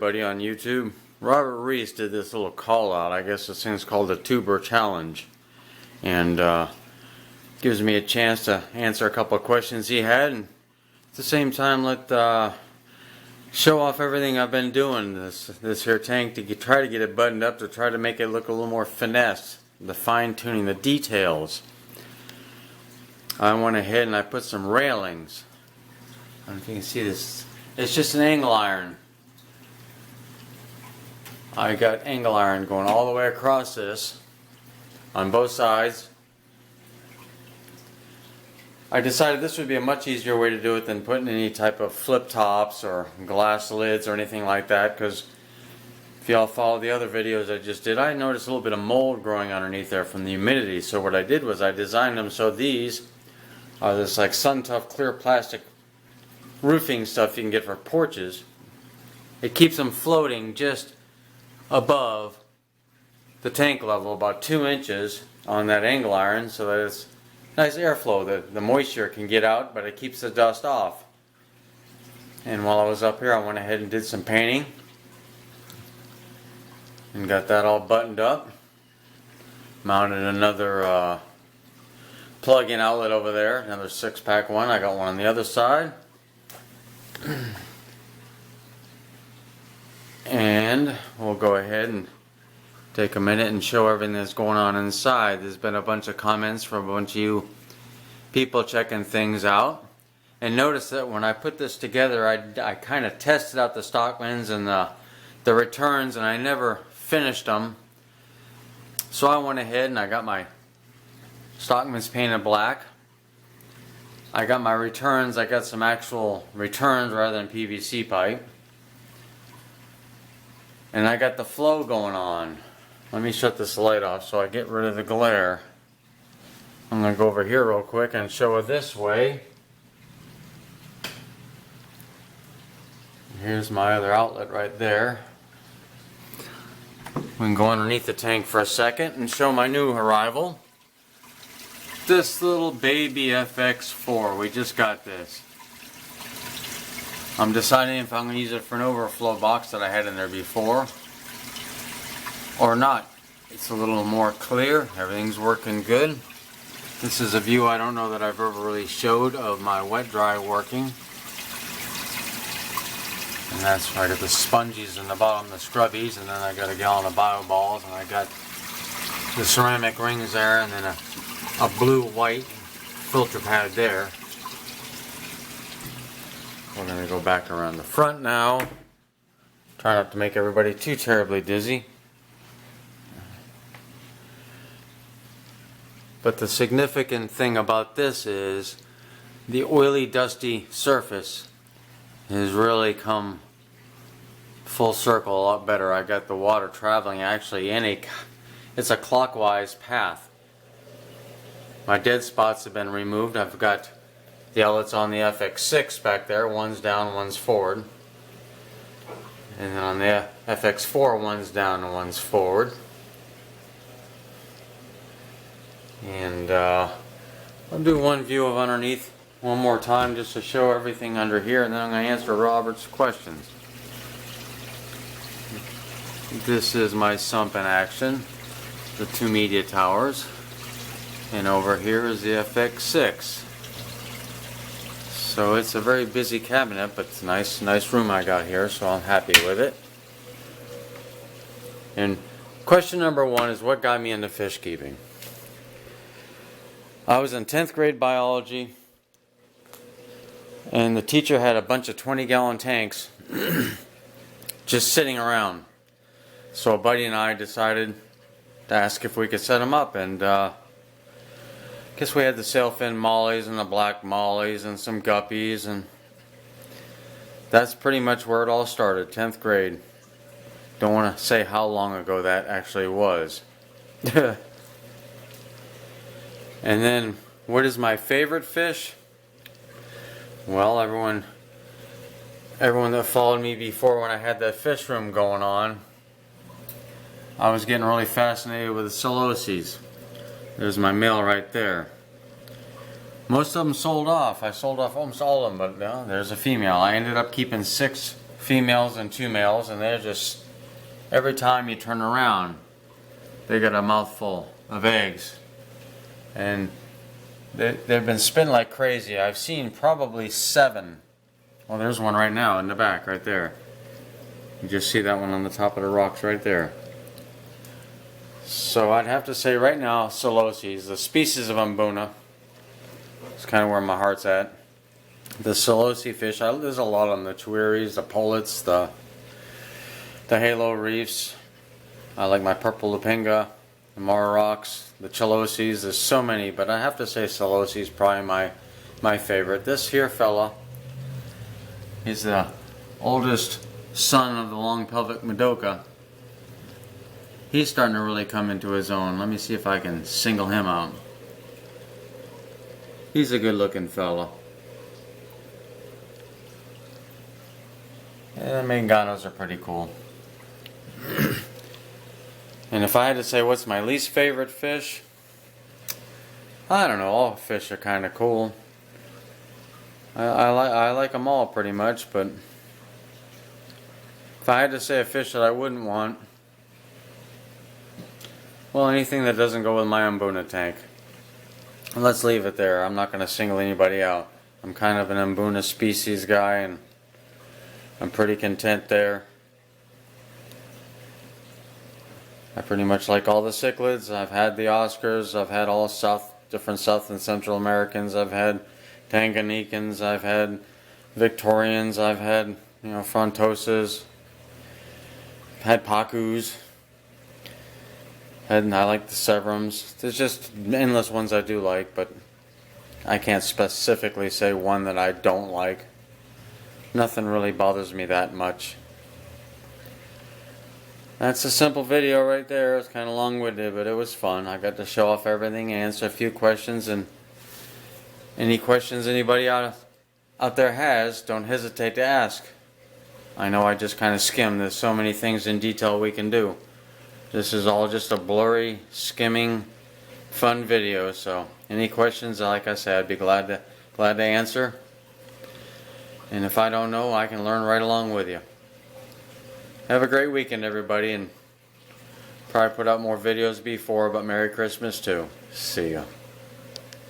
everybody on YouTube. Robert Reese did this little call out. I guess this thing's called the TubeChallenge. And gives me a chance to answer a couple of questions he had. And at the same time, show off everything I've been doing this here tank to try to get it buttoned up, to try to make it look a little more finesse. The fine tuning, the details. I went ahead and I put some railings. I don't know if you can see this. It's just an angle iron. I got angle iron going all the way across this on both sides. I decided this would be a much easier way to do it than putting any type of flip tops or glass lids or anything like that, because if y'all follow the other videos I just did, I noticed a little bit of mold growing underneath there from the humidity. So what I did was I designed them so these are this like sun tough clear plastic roofing stuff you can get for porches. It keeps them floating just above the tank level, about 2 inches on that angle iron, so that it's nice airflow. The moisture can get out, but it keeps the dust off. And while I was up here, I went ahead and did some painting and got that all buttoned up. Mounted another plug-in outlet over there, another 6-pack one. I got one on the other side. And we'll go ahead and take a minute and show everything that's going on inside. There's been a bunch of comments from a bunch of you people checking things out. And notice that when I put this together, I kind of tested out the stockmans and the returns, and I never finished them. So I went ahead and I got my stockmans painted black. I got my returns, I got some actual returns rather than PVC pipe. And I got the flow going on. Let me shut this light off so I get rid of the glare. I'm going to go over here real quick and show it this way. Here's my other outlet right there. We can go underneath the tank for a second and show my new arrival. This little baby FX4, we just got this. I'm deciding if I'm going to use it for an overflow box that I had in there before or not. It's a little more clear, everything's working good. This is a view I don't know that I've ever really showed of my wet dry working. And that's where I got the sponges in the bottom, the scrubbies, and then I got a gallon of bio balls, and I got the ceramic rings there, and then a blue-white filter pad there. We're going to go back around the front now. Try not to make everybody too terribly dizzy. But the significant thing about this is the oily, dusty surface has really come full circle a lot better. I got the water traveling actually it's a clockwise path. My dead spots have been removed. I've got the outlets on the FX6 back there. One's down, one's forward. And then on the FX4, one's down and one's forward. And I'll do one view of underneath one more time just to show everything under here, and then I'm going to answer Robert's questions. This is my sump in action, the 2 media towers. And over here is the FX6. So it's a very busy cabinet, but it's a nice room I got here, so I'm happy with it. And question number 1 is what got me into fish keeping. I was in 10th grade biology, and the teacher had a bunch of 20-gallon tanks just sitting around. So a buddy and I decided to ask if we could set them up, and guess we had the sailfin mollies and the black mollies and some guppies, and that's pretty much where it all started, 10th grade. Don't want to say how long ago that actually was. And then, what is my favorite fish? Well, everyone that followed me before when I had that fish room going on, I was getting really fascinated with the Celosies. There's my male right there. Most of them sold off. I sold off almost all of them, but no, there's a female. I ended up keeping 6 females and 2 males, and they're just, every time you turn around, they got a mouthful of eggs. And they've been spinning like crazy. I've seen probably 7. Well, there's one right now in the back, right there. You just see that one on the top of the rocks right there. So I'd have to say right now, Seleuces, the species of Mbuna, is kind of where my heart's at. The Seleucia fish, there's a lot of them. The Chiwiris, the Pullets, the Halo Reefs. I like my Purple Lupinga, the Mara Rocks, the Chalosies. There's so many, but I have to say Seleucia is probably my favorite. This here fella, he's the oldest son of the long pelvic Madoka. He's starting to really come into his own. Let me see if I can single him out. He's a good looking fella. And the Manganos are pretty cool. And if I had to say what's my least favorite fish, I don't know, all fish are kind of cool. I like them all pretty much, but if I had to say a fish that I wouldn't want, well, anything that doesn't go with my Mbuna tank. And let's leave it there. I'm not going to single anybody out. I'm kind of an Mbuna species guy, and I'm pretty content there. I pretty much like all the cichlids. I've had the Oscars. I've had all different South and Central Americans. I've had Tanganyikans. I've had Victorians. I've had, Frontosas. I've had Pacus. And I like the Severums. There's just endless ones I do like, but I can't specifically say one that I don't like. Nothing really bothers me that much. That's a simple video right there. It's kind of long-winded, but it was fun. I got to show off everything and answer a few questions. And any questions anybody out there has, don't hesitate to ask. I know I just kind of skimmed. There's so many things in detail we can do. This is all just a blurry, skimming, fun video. So any questions, like I said, I'd be glad to answer. And if I don't know, I can learn right along with you. Have a great weekend, everybody, and probably put out more videos before, but Merry Christmas too. See ya.